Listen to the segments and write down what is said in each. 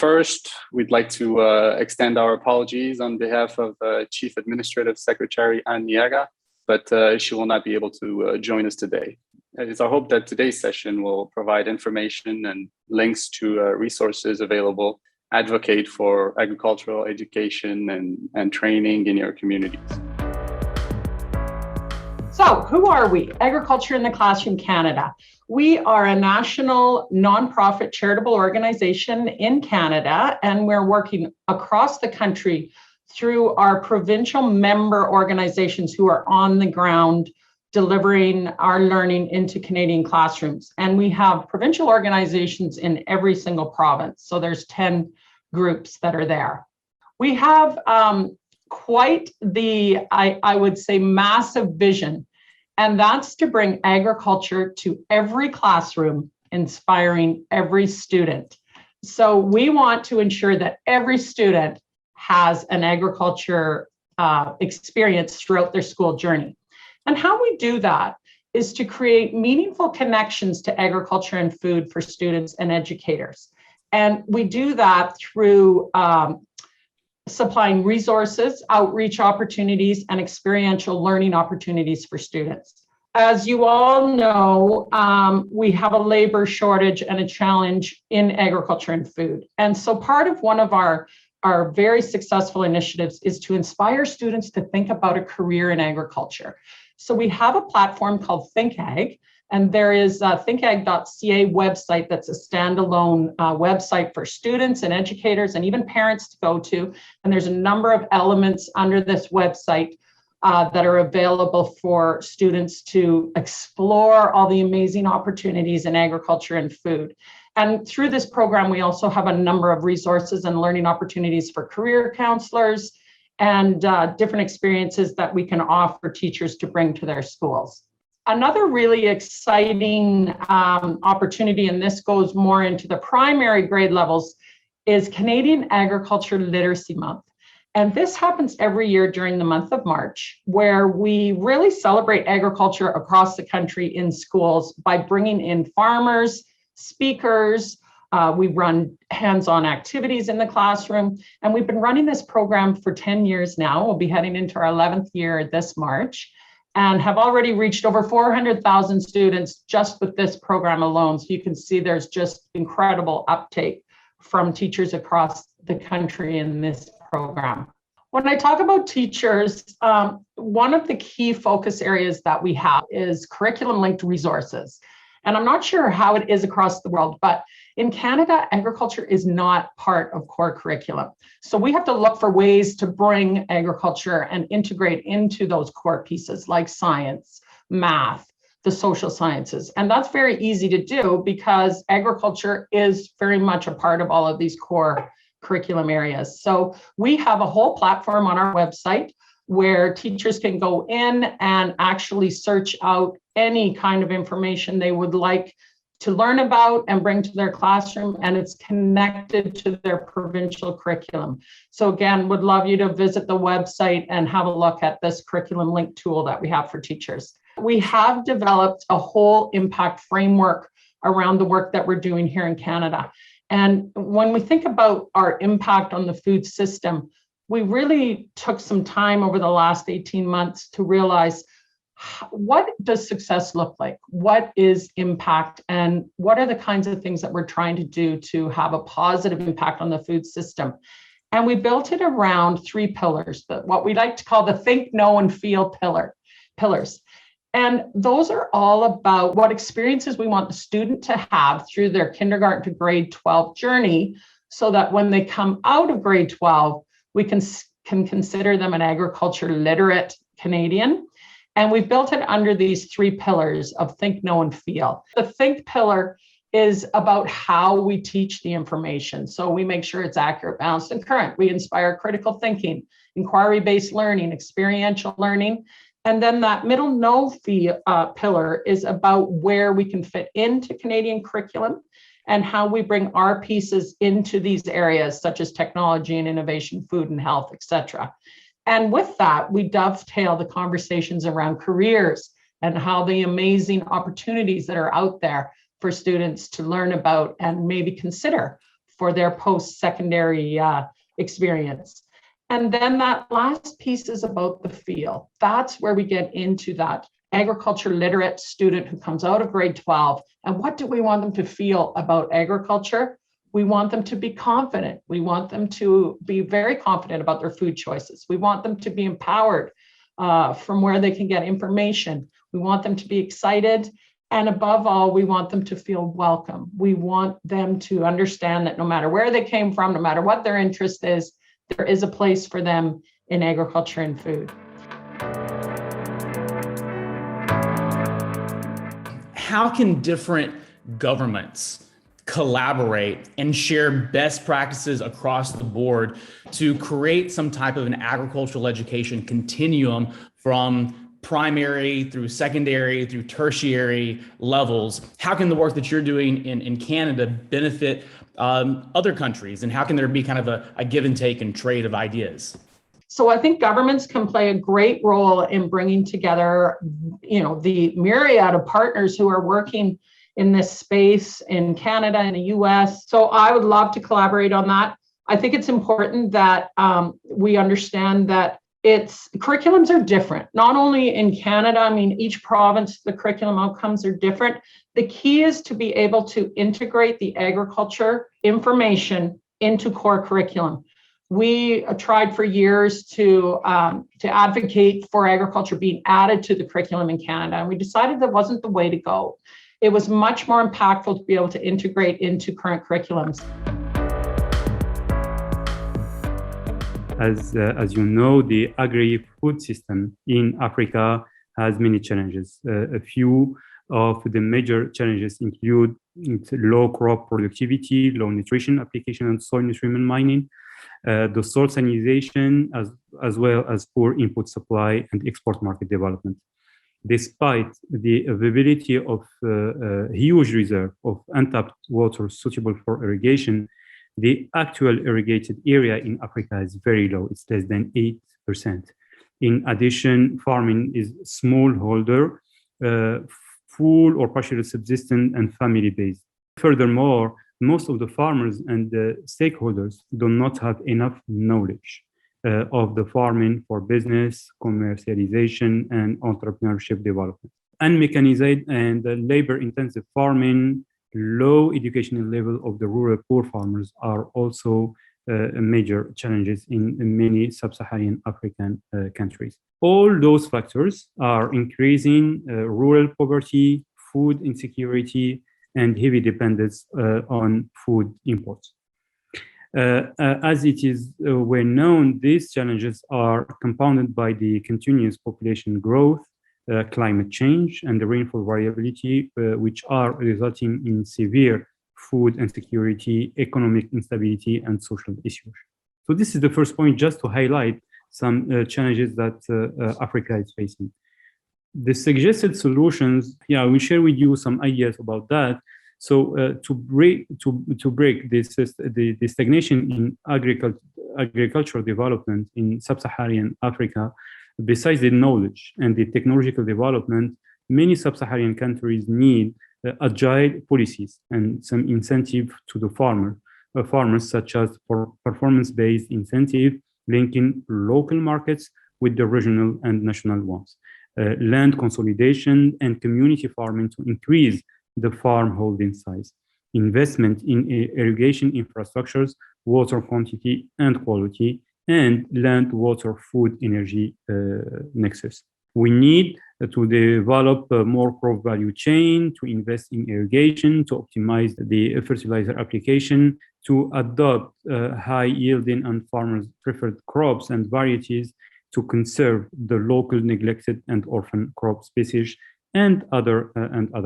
First, we'd like to extend our apologies on behalf of Chief Administrative Secretary Anne Niaga, but she will not be able to join us today. It's our hope that today's session will provide information and links to resources available, advocate for agricultural education and training in your communities. So who are we? Agriculture in the Classroom Canada. We are a national nonprofit charitable organization in Canada, and we're working across the country through our provincial member organizations who are on the ground delivering our learning into Canadian classrooms. And we have provincial organizations in every single province. So there's 10 groups that are there. We have quite the, I would say, massive vision, and that's to bring agriculture to every classroom, inspiring every student. So we want to ensure that every student has an agriculture experience throughout their school journey. And how we do that is to create meaningful connections to agriculture and food for students and educators. And we do that through supplying resources, outreach opportunities, and experiential learning opportunities for students. As you all know, we have a labor shortage and a challenge in agriculture and food. And so part of one of our very successful initiatives is to inspire students to think about a career in agriculture. So we have a platform called ThinkAg, and there is a thinkag.ca website that's a standalone website for students and educators and even parents to go to. And there's a number of elements under this website that are available for students to explore all the amazing opportunities in agriculture and food. And through this program, we also have a number of resources and learning opportunities for career counselors and different experiences that we can offer teachers to bring to their schools. Another really exciting opportunity, and this goes more into the primary grade levels, is Canadian Agriculture Literacy Month. And this happens every year during the month of March, where we really celebrate agriculture across the country in schools by bringing in farmers, speakers. We run hands-on activities in the classroom, and we've been running this program for 10 years now. We'll be heading into our 11th year this March, and have already reached over 400,000 students just with this program alone. So you can see there's just incredible uptake from teachers across the country in this program. When I talk about teachers, one of the key focus areas that we have is curriculum-linked resources. And I'm not sure how it is across the world, but in Canada, agriculture is not part of core curriculum. So we have to look for ways to bring agriculture and integrate into those core pieces like science, math, the social sciences. And that's very easy to do because agriculture is very much a part of all of these core curriculum areas. So we have a whole platform on our website where teachers can go in and actually search out any kind of information they would like to learn about and bring to their classroom, and it's connected to their provincial curriculum. So again, would love you to visit the website and have a look at this curriculum link tool that we have for teachers. We have developed a whole impact framework around the work that we're doing here in Canada. And when we think about our impact on the food system, we really took some time over the last 18 months to realize, what does success look like? What is impact? And what are the kinds of things that we're trying to do to have a positive impact on the food system? And we built it around 3 pillars, what we like to call the think, know, and feel pillars. And those are all about what experiences we want the student to have through their kindergarten to grade 12 journey, so that when they come out of grade 12, we can consider them an agriculture literate Canadian. And we've built it under these 3 pillars of think, know, and feel. The think pillar is about how we teach the information. So we make sure it's accurate, balanced, and current. We inspire critical thinking, inquiry-based learning, experiential learning. And then that middle know pillar is about where we can fit into Canadian curriculum and how we bring our pieces into these areas, such as technology and innovation, food and health, et cetera. And with that, we dovetail the conversations around careers and how the amazing opportunities that are out there for students to learn about and maybe consider for their post-secondary experience. And then that last piece is about the feel. That's where we get into that agriculture literate student who comes out of grade 12. And what do we want them to feel about agriculture? We want them to be confident. We want them to be very confident about their food choices. We want them to be empowered from where they can get information. We want them to be excited. And above all, we want them to feel welcome. We want them to understand that no matter where they came from, no matter what their interest is, there is a place for them in agriculture and food. How can different governments collaborate and share best practices across the board to create some type of an agricultural education continuum from primary through secondary through tertiary levels? How can the work that you're doing in Canada benefit other countries, and how can there be kind of a give and take and trade of ideas? So I think governments can play a great role in bringing together, the myriad of partners who are working in this space in Canada and the US. So I would love to collaborate on that. I think it's important that we understand that curriculums are different, not only in Canada. I mean, each province, the curriculum outcomes are different. The key is to be able to integrate the agriculture information into core curriculum. We tried for years to advocate for agriculture being added to the curriculum in Canada, and we decided that wasn't the way to go. It was much more impactful to be able to integrate into current curriculums. As you know, the agri-food system in Africa has many challenges. A few of the major challenges include low crop productivity, low nutrition application, and soil nutrient mining, the soil sanitization, as well as poor input supply and export market development. Despite the availability of a huge reserve of untapped water suitable for irrigation, the actual irrigated area in Africa is very low. It's less than 8%. In addition, farming is smallholder, full or partially subsistent, and family-based. Furthermore, most of the farmers and the stakeholders do not have enough knowledge of the farming for business, commercialization, and entrepreneurship development. Unmechanized and labor-intensive farming, low educational level of the rural poor farmers are also major challenges in many sub-Saharan African countries. All those factors are increasing rural poverty, food insecurity, and heavy dependence on food imports. As it is well known, these challenges are compounded by the continuous population growth, climate change, and the rainfall variability, which are resulting in severe food insecurity, economic instability, and social issues. So this is the first point, just to highlight some challenges that Africa is facing. The suggested solutions, we share with you some ideas about that. So to break the stagnation in agricultural development in sub-Saharan Africa, besides the knowledge and the technological development, many sub-Saharan countries need agile policies and some incentive to the farmers, such as performance-based incentive linking local markets with the regional and national ones, land consolidation and community farming to increase the farm holding size, investment in irrigation infrastructures, water quantity and quality, and land, water, food, energy nexus. We need to develop a more crop value chain, to invest in irrigation, to optimize the fertilizer application, to adopt high yielding and farmers preferred crops and varieties, to conserve the local neglected and orphan crop species, and other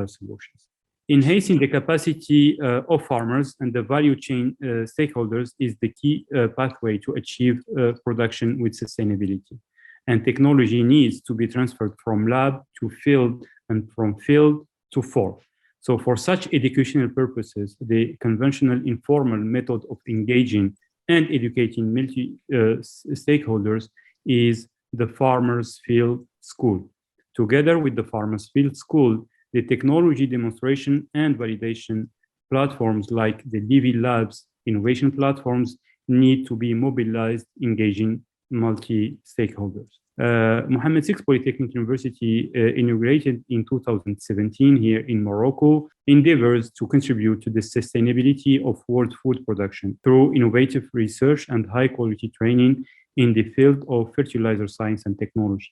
solutions. Enhancing the capacity of farmers and the value chain stakeholders is the key pathway to achieve production with sustainability. And technology needs to be transferred from lab to field and from field to fork. So for such educational purposes, the conventional informal method of engaging and educating multi-stakeholders is the Farmers Field School. Together with the Farmers Field School, the technology demonstration and validation platforms like the Livy Labs innovation platforms need to be mobilized, engaging multi-stakeholders. Mohammed VI Polytechnic University, inaugurated in 2017 here in Morocco, endeavors to contribute to the sustainability of world food production through innovative research and high-quality training in the field of fertilizer science and technology.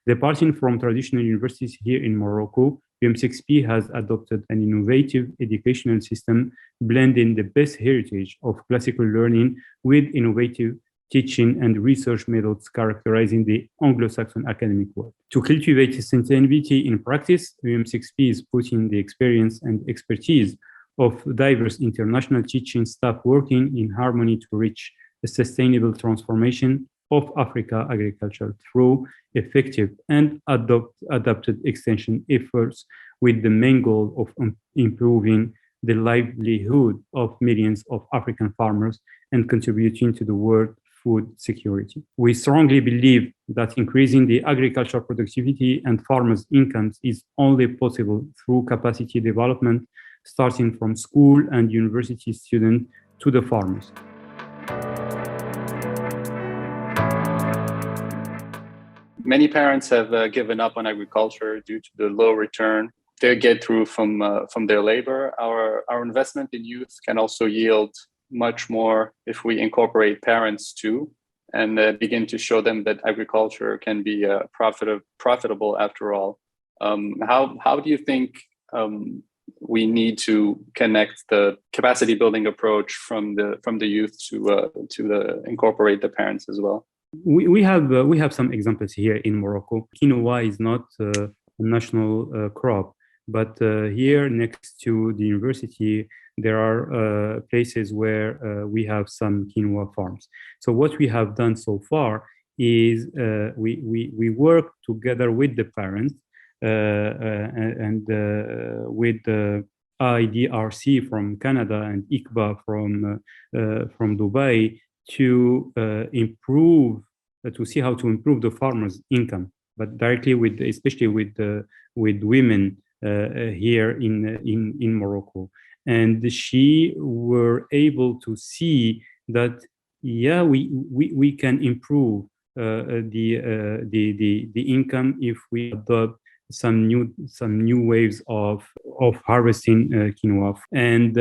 Departing from traditional universities here in Morocco, UM6P has adopted an innovative educational system blending the best heritage of classical learning with innovative teaching and research methods characterizing the Anglo-Saxon academic world. To cultivate sustainability in practice, UM6P is putting the experience and expertise of diverse international teaching staff working in harmony to reach a sustainable transformation of Africa agriculture through effective and adapted extension efforts with the main goal of improving the livelihood of millions of African farmers and contributing to the world food security. We strongly believe that increasing the agricultural productivity and farmers' incomes is only possible through capacity development, starting from school and university students to the farmers. Many parents have given up on agriculture due to the low return they get through from their labor. Our investment in youth can also yield much more if we incorporate parents too, and begin to show them that agriculture can be profitable after all. How do you think we need to connect the capacity building approach from the youth to incorporate the parents as well? We have some examples here in Morocco. Quinoa is not a national crop, but here next to the university, there are places where we have some quinoa farms. So what we have done so far is we work together with the parents and with the IDRC from Canada and ICBA from Dubai to improve, to see how to improve the farmers' income, but directly especially with women here in Morocco. And she were able to see that we can improve the income if we adopt some new ways of harvesting quinoa. And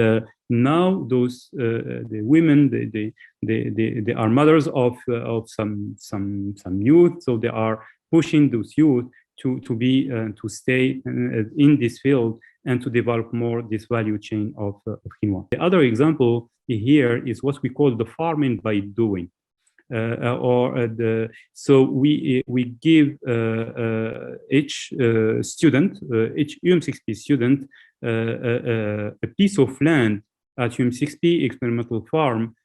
now those the women they are mothers of some youth, so they are pushing those youth to stay in this field and to develop more this value chain of quinoa. The other example here is what we call the farming by doing. So we give each student, each UM6P student, a piece of land at UM6P experimental farm,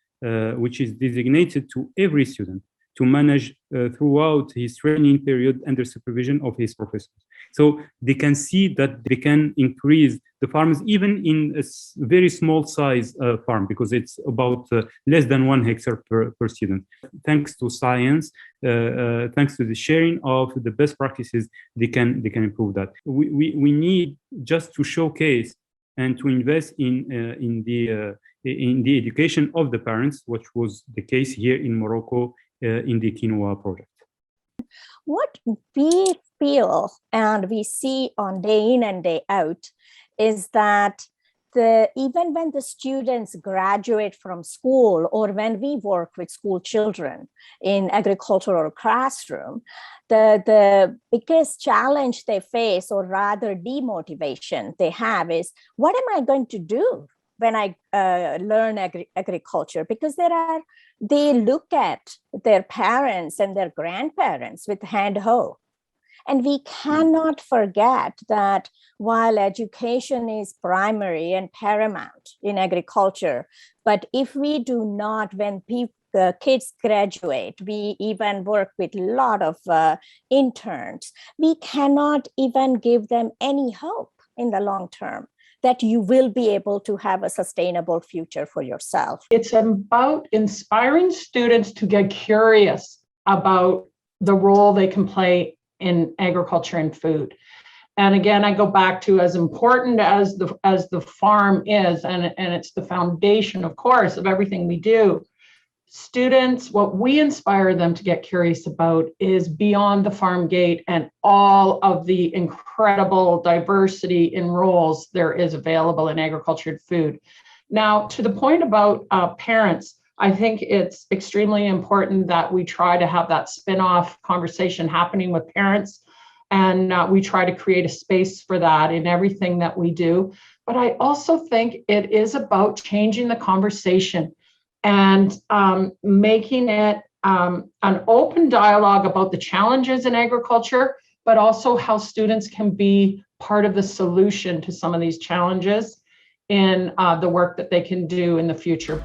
which is designated to every student to manage throughout his training period under supervision of his professors. So they can see that they can increase the farms even in a very small size farm, because it's about less than 1 hectare per student. Thanks to science, thanks to the sharing of the best practices, they can improve that. We need just to showcase and to invest in the education of the parents, which was the case here in Morocco in the quinoa project. What we feel and we see on day in and day out is that even when the students graduate from school, or when we work with school children in agricultural classroom, the biggest challenge they face, or rather demotivation they have, is what am I going to do when I learn agriculture? Because they look at their parents and their grandparents with hand hoe. And we cannot forget that while education is primary and paramount in agriculture, but if we do not, when kids graduate, we even work with a lot of interns, we cannot even give them any hope in the long term that you will be able to have a sustainable future for yourself. It's about inspiring students to get curious about the role they can play in agriculture and food. And again, I go back to, as important as the farm is, and it's the foundation, of course, of everything we do. Students, what we inspire them to get curious about is beyond the farm gate and all of the incredible diversity in roles there is available in agriculture and food. Now, to the point about parents, I think it's extremely important that we try to have that spin-off conversation happening with parents, and we try to create a space for that in everything that we do. But I also think it is about changing the conversation and making it an open dialogue about the challenges in agriculture, but also how students can be part of the solution to some of these challenges in the work that they can do in the future.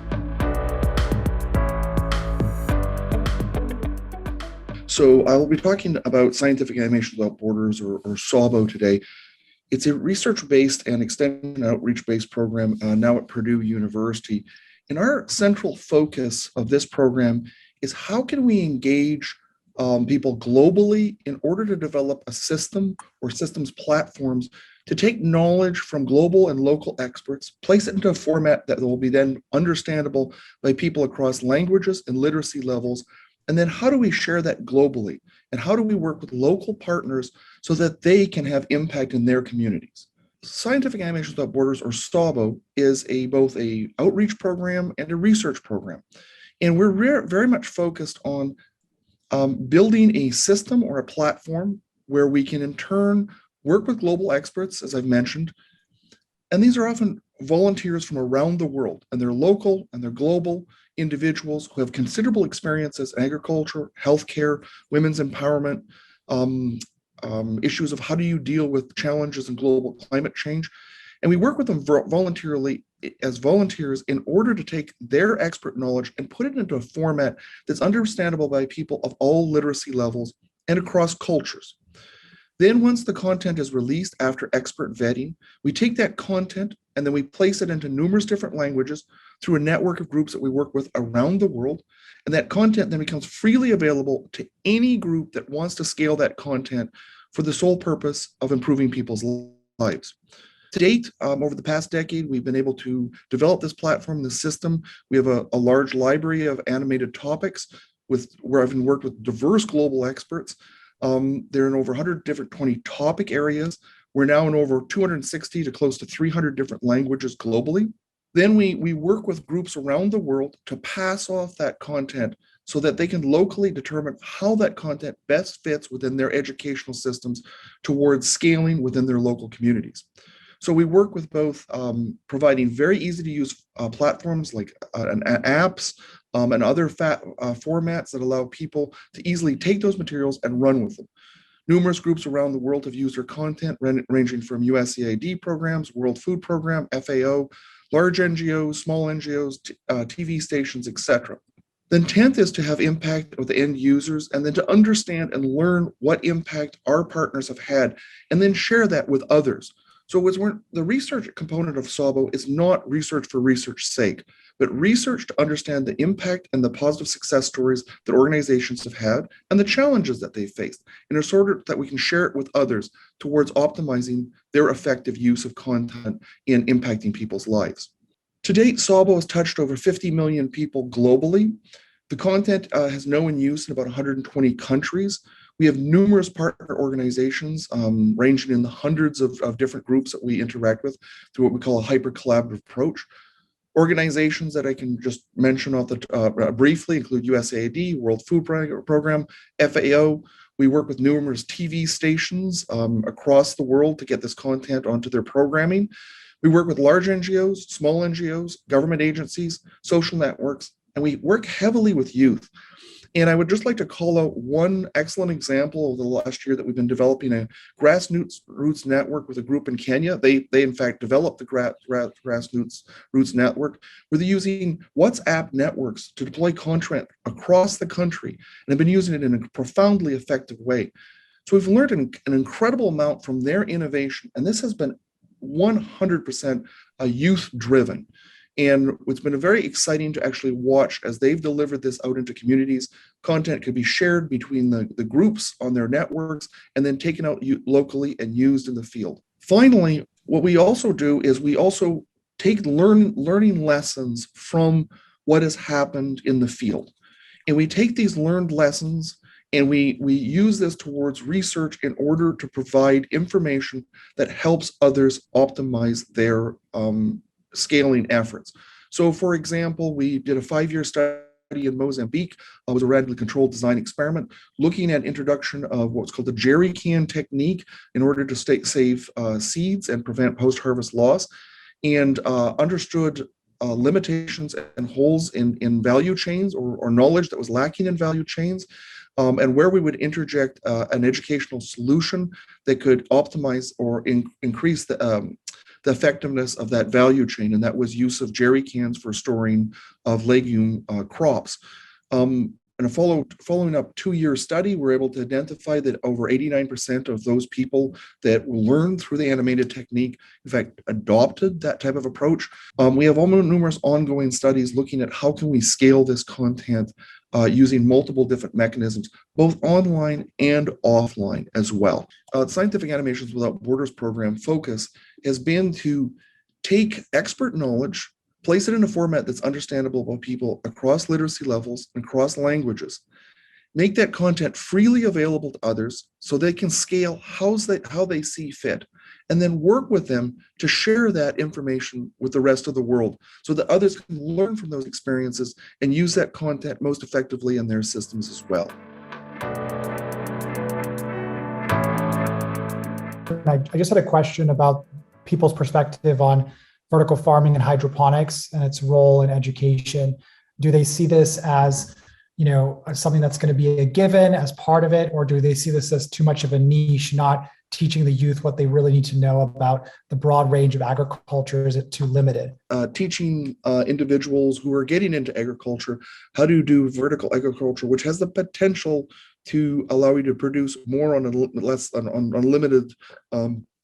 So I will be talking about Scientific Animation Without Borders, or SAWBO, today. It's a research-based and extension outreach-based program now at Purdue University. And our central focus of this program is how can we engage people globally in order to develop a system or systems platforms to take knowledge from global and local experts, place it into a format that will be then understandable by people across languages and literacy levels. And then how do we share that globally? And how do we work with local partners so that they can have impact in their communities? Scientific Animation Without Borders, or SAWBO, is both a outreach program and a research program. And we're very much focused on building a system or a platform where we can in turn work with global experts, as I've mentioned. And these are often volunteers from around the world, and they're local and they're global individuals who have considerable experiences in agriculture, healthcare, women's empowerment, issues of how do you deal with challenges in global climate change. And we work with them voluntarily as volunteers in order to take their expert knowledge and put it into a format that's understandable by people of all literacy levels and across cultures. Then once the content is released after expert vetting, we take that content and then we place it into numerous different languages through a network of groups that we work with around the world. And that content then becomes freely available to any group that wants to scale that content for the sole purpose of improving people's lives. To date, over the past decade, we've been able to develop this platform, this system. We have a large library of animated topics where I've worked with diverse global experts. They're in over 120 topic areas. We're now in over 260 to close to 300 different languages globally. Then we work with groups around the world to pass off that content so that they can locally determine how that content best fits within their educational systems towards scaling within their local communities. So we work with both providing very easy to use platforms like apps and other formats that allow people to easily take those materials and run with them. Numerous groups around the world have used our content, ranging from USAID programs, World Food Program, FAO, large NGOs, small NGOs, TV stations, etc. The intent is to have impact with the end users and then to understand and learn what impact our partners have had and then share that with others. So the research component of SAWBO is not research for research's sake, but research to understand the impact and the positive success stories that organizations have had and the challenges that they faced in order that we can share it with others towards optimizing their effective use of content in impacting people's lives. To date, SAWBO has touched over 50 million people globally. The content has now in use in about 120 countries. We have numerous partner organizations ranging in the hundreds of different groups that we interact with through what we call a hyper-collaborative approach. Organizations that I can just mention briefly include USAID, World Food Program, FAO. We work with numerous TV stations across the world to get this content onto their programming. We work with large NGOs, small NGOs, government agencies, social networks, and we work heavily with youth. And I would just like to call out one excellent example of the last year that we've been developing a grassroots network with a group in Kenya. They in fact developed the grassroots network where they're using WhatsApp networks to deploy content across the country and have been using it in a profoundly effective way. So we've learned an incredible amount from their innovation, and this has been 100% youth driven. And it's been very exciting to actually watch as they've delivered this out into communities. Content could be shared between the groups on their networks and then taken out locally and used in the field. Finally, what we also do is we also take learning lessons from what has happened in the field. And we take these learned lessons and we use this towards research in order to provide information that helps others optimize their scaling efforts. So for example, we did a 5-year study in Mozambique. It was a randomly controlled design experiment looking at introduction of what's called the jerry can technique in order to save seeds and prevent post-harvest loss, and understood limitations and holes in value chains or knowledge that was lacking in value chains, and where we would interject an educational solution that could optimize or increase the effectiveness of that value chain, and that was use of jerry cans for storing of legume crops. In a following up 2-year study, we're able to identify that over 89% of those people that learned through the animated technique, in fact, adopted that type of approach. We have numerous ongoing studies looking at how can we scale this content using multiple different mechanisms, both online and offline as well. Scientific Animations Without Borders program focus has been to take expert knowledge, place it in a format that's understandable by people across literacy levels and across languages, make that content freely available to others so they can scale how they see fit, and then work with them to share that information with the rest of the world so that others can learn from those experiences and use that content most effectively in their systems as well. I just had a question about people's perspective on vertical farming and hydroponics and its role in education. Do they see this as, something that's going to be a given as part of it, or do they see this as too much of a niche, not teaching the youth what they really need to know about the broad range of agriculture? Is it too limited? Teaching individuals who are getting into agriculture how to do vertical agriculture, which has the potential to allow you to produce more on a limited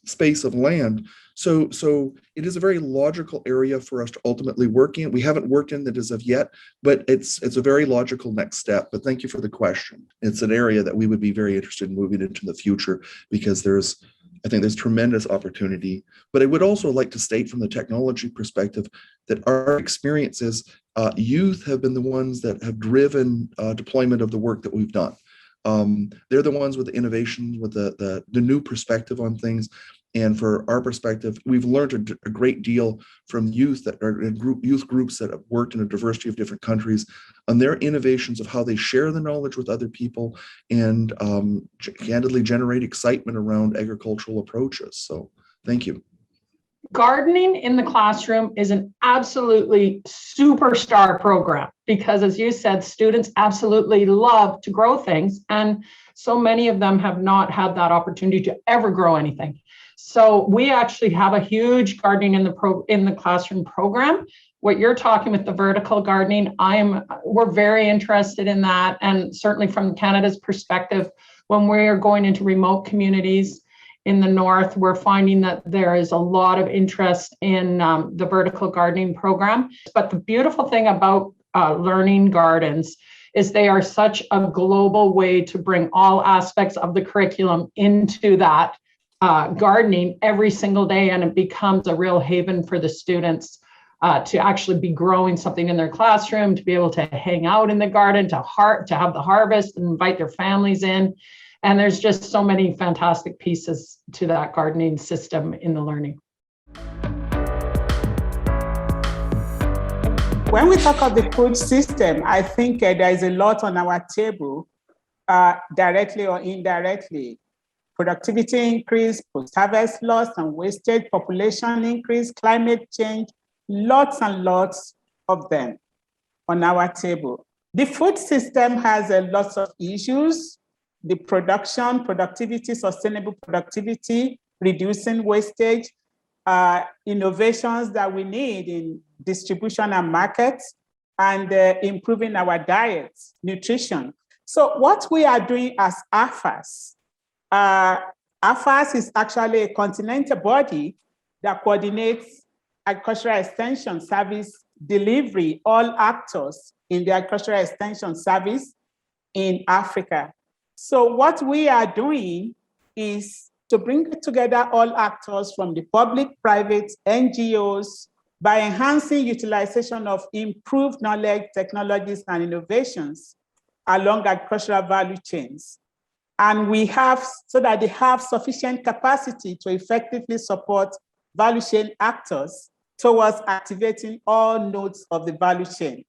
space of land. So it is a very logical area for us to ultimately work in. We haven't worked in that as of yet, but it's a very logical next step. But thank you for the question. It's an area that we would be very interested in moving into the future because I think there's tremendous opportunity. But I would also like to state from the technology perspective that our experiences, youth have been the ones that have driven deployment of the work that we've done. They're the ones with the innovations, with the new perspective on things. And for our perspective, we've learned a great deal from youth that are in youth groups that have worked in a diversity of different countries on their innovations of how they share the knowledge with other people and candidly generate excitement around agricultural approaches. So thank you. Gardening in the classroom is an absolutely superstar program because, as you said, students absolutely love to grow things. And so many of them have not had that opportunity to ever grow anything. So we actually have a huge gardening in the classroom program. What you're talking with the vertical gardening, we're very interested in that. And certainly from Canada's perspective, when we're going into remote communities in the north, we're finding that there is a lot of interest in the vertical gardening program. But the beautiful thing about learning gardens is they are such a global way to bring all aspects of the curriculum into that gardening every single day, and it becomes a real haven for the students to actually be growing something in their classroom, to be able to hang out in the garden, to have the harvest and invite their families in. And there's just so many fantastic pieces to that gardening system in the learning. When we talk of the food system, I think there is a lot on our table, directly or indirectly. Productivity increase, post-harvest loss and wastage, population increase, climate change, lots and lots of them on our table. The food system has lots of issues. The production, productivity, sustainable productivity, reducing wastage, innovations that we need in distribution and markets, and improving our diets, nutrition. So what we are doing as AFAS, AFAS is actually a continental body that coordinates agricultural extension service delivery, all actors in the agricultural extension service in Africa. So what we are doing is to bring together all actors from the public, private, NGOs, by enhancing utilization of improved knowledge, technologies, and innovations along agricultural value chains. And we have, so that they have sufficient capacity to effectively support value chain actors towards activating all nodes of the value chain.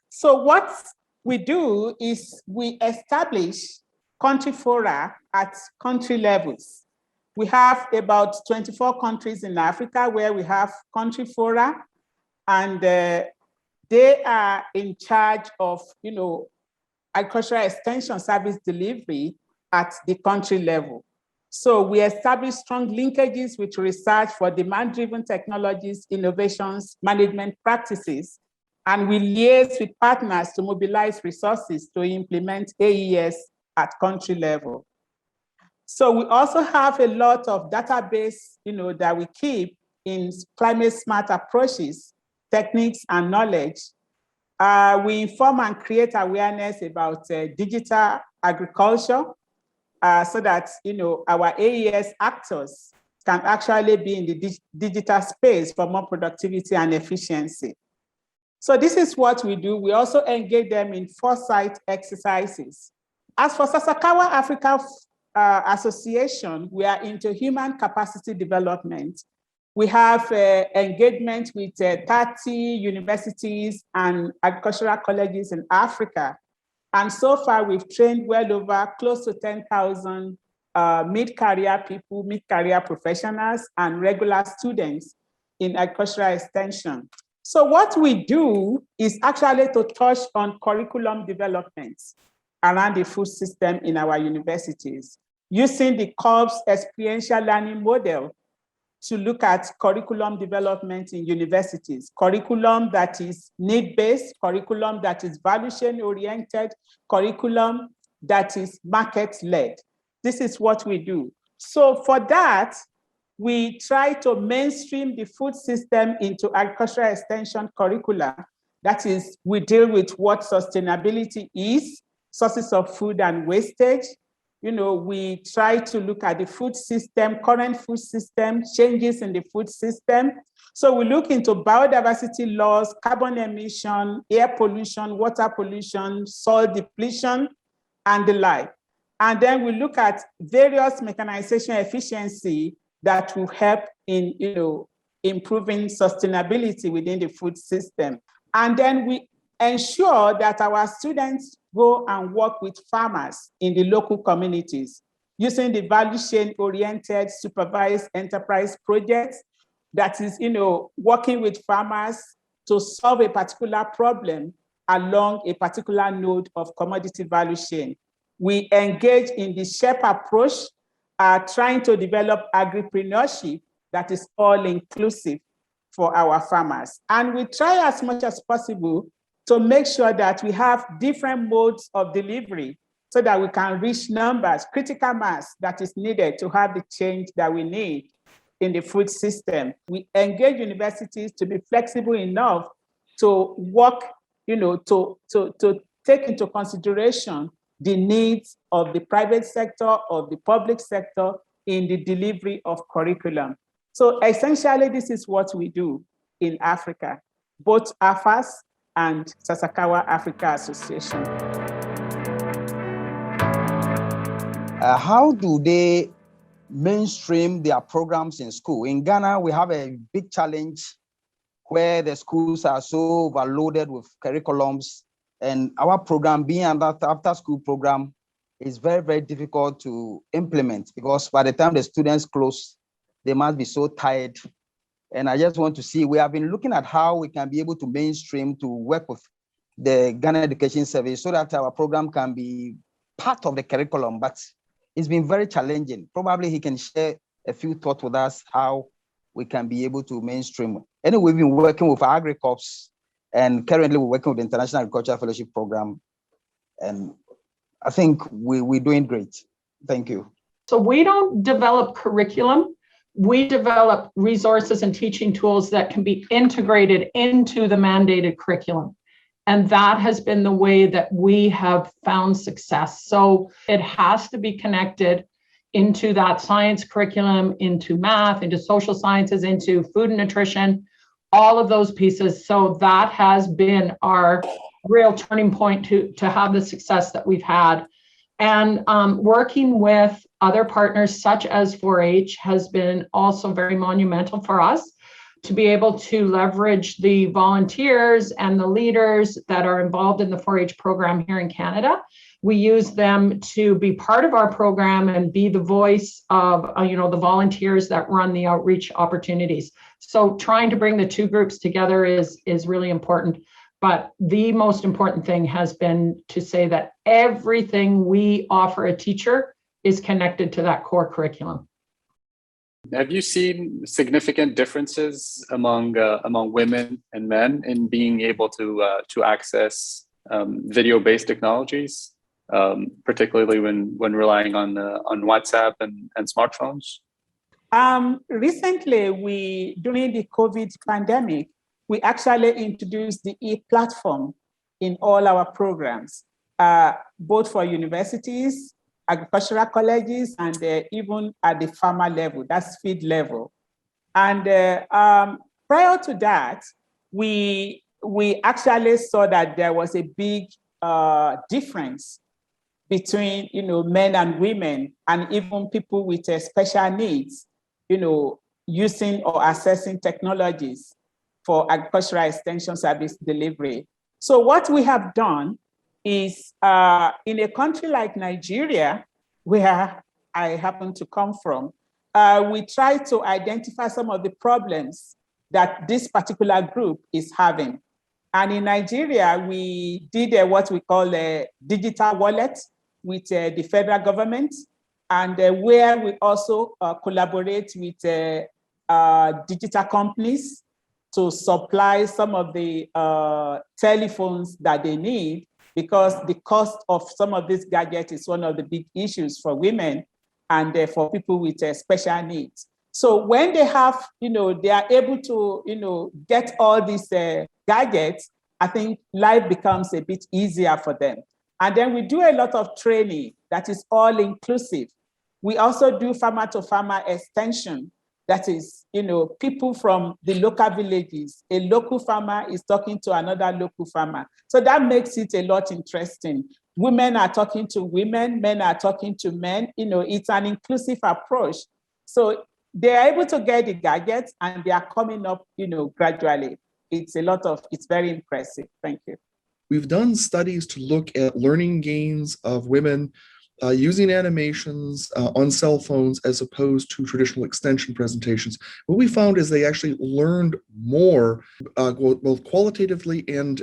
So what we do is we establish country fora at country levels. We have about 24 countries in Africa where we have country fora, and they are in charge of, agricultural extension service delivery at the country level. So we establish strong linkages with research for demand-driven technologies, innovations, management practices, and we liaise with partners to mobilize resources to implement AES at country level. So we also have a lot of database, that we keep in climate smart approaches, techniques, and knowledge. We inform and create awareness about digital agriculture so that, our AES actors can actually be in the digital space for more productivity and efficiency. So this is what we do. We also engage them in foresight exercises. As for Sasakawa Africa Association, we are into human capacity development. We have engagement with 30 universities and agricultural colleges in Africa. And so far, we've trained well over close to 10,000 mid-career people, mid-career professionals, and regular students in agricultural extension. So what we do is actually to touch on curriculum development around the food system in our universities, using the COBS experiential learning model to look at curriculum development in universities, curriculum that is need-based, curriculum that is value chain oriented, curriculum that is market-led. This is what we do. So for that, we try to mainstream the food system into agricultural extension curricula. That is, we deal with what sustainability is, sources of food and wastage. We try to look at the food system, current food system, changes in the food system. So we look into biodiversity loss, carbon emission, air pollution, water pollution, soil depletion, and the like. And then we look at various mechanization efficiency that will help in, improving sustainability within the food system. And then we ensure that our students go and work with farmers in the local communities using the value chain oriented supervised enterprise projects that is, working with farmers to solve a particular problem along a particular node of commodity value chain. We engage in the SHEP approach, trying to develop agripreneurship that is all inclusive for our farmers. And we try as much as possible to make sure that we have different modes of delivery so that we can reach numbers, critical mass that is needed to have the change that we need in the food system. We engage universities to be flexible enough to work, to take into consideration the needs of the private sector, of the public sector in the delivery of curriculum. So essentially, this is what we do in Africa, both AFAS and Sasakawa Africa Association. How do they mainstream their programs in school? In Ghana, we have a big challenge where the schools are so overloaded with curriculums, and our program, being an after-school program, is very, very difficult to implement because by the time the students close, they must be so tired. And I just want to see, we have been looking at how we can be able to mainstream to work with the Ghana Education Service so that our program can be part of the curriculum, but it's been very challenging. Probably he can share a few thoughts with us how we can be able to mainstream. Anyway, we've been working with AgriCorps, and currently we're working with the International Agricultural Fellowship Program. And I think we're doing great. Thank you. So we don't develop curriculum. we develop resources and teaching tools that can be integrated into the mandated curriculum. And that has been the way that we have found success. So it has to be connected into that science curriculum, into math, into social sciences, into food and nutrition, all of those pieces. So that has been our real turning point to have the success that we've had. And working with other partners such as 4-H has been also very monumental for us to be able to leverage the volunteers and the leaders that are involved in the 4-H program here in Canada. We use them to be part of our program and be the voice of the volunteers that run the outreach opportunities. So trying to bring the two groups together is really important. But the most important thing has been to say that everything we offer a teacher is connected to that core curriculum. Have you seen significant differences among women and men in being able to access video-based technologies, particularly when relying on WhatsApp and smartphones? Recently, during the COVID pandemic, we actually introduced the e-platform in all our programs, both for universities, agricultural colleges, and even at the farmer level, that's feed level. And prior to that, we actually saw that there was a big difference between men and women, and even people with special needs, using or accessing technologies for agricultural extension service delivery. So what we have done is in a country like Nigeria, where I happen to come from, we try to identify some of the problems that this particular group is having. And in Nigeria, we did what we call a digital wallet with the federal government, and where we also collaborate with digital companies to supply some of the telephones that they need, because the cost of some of these gadgets is one of the big issues for women and for people with special needs. So when they have, they are able to, get all these gadgets, I think life becomes a bit easier for them. And then we do a lot of training that is all inclusive. We also do farmer to farmer extension. That is, people from the local villages. A local farmer is talking to another local farmer. So that makes it a lot interesting. Women are talking to women, men are talking to men. It's an inclusive approach. So they're able to get the gadgets and they are coming up, gradually. It's very impressive. Thank you. We've done studies to look at learning gains of women using animations on cell phones as opposed to traditional extension presentations. What we found is they actually learned more, both qualitatively and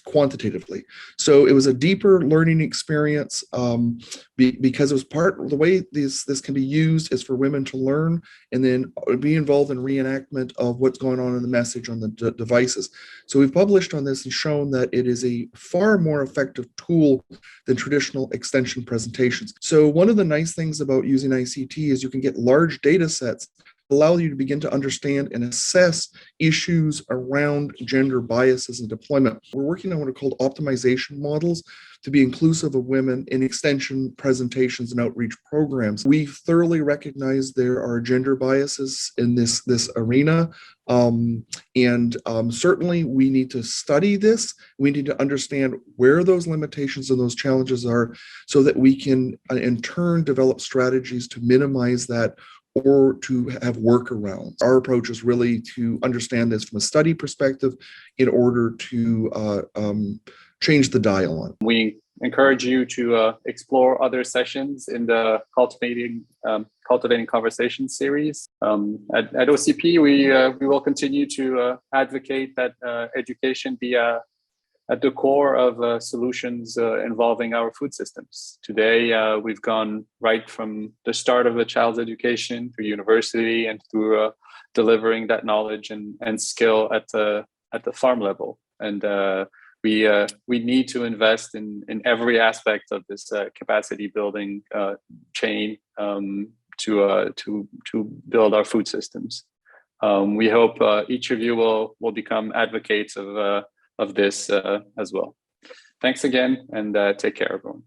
quantitatively. So it was a deeper learning experience because it was part of the way this can be used is for women to learn and then be involved in reenactment of what's going on in the message on the devices. So we've published on this and shown that it is a far more effective tool than traditional extension presentations. So one of the nice things about using ICT is you can get large data sets that allow you to begin to understand and assess issues around gender biases in deployment. We're working on what are called optimization models to be inclusive of women in extension presentations and outreach programs. We thoroughly recognize there are gender biases in this arena. Certainly we need to study this. We need to understand where those limitations and those challenges are so that we can in turn develop strategies to minimize that or to have workarounds. Our approach is really to understand this from a study perspective in order to change the dial on. We encourage you to explore other sessions in the Cultivating Conversation series. At OCP, we will continue to advocate that education be at the core of solutions involving our food systems. Today, we've gone right from the start of a child's education through university and through delivering that knowledge and skill at the farm level. And we need to invest in every aspect of this capacity building chain to build our food systems. We hope each of you will become advocates of this as well. Thanks again, and take care, everyone.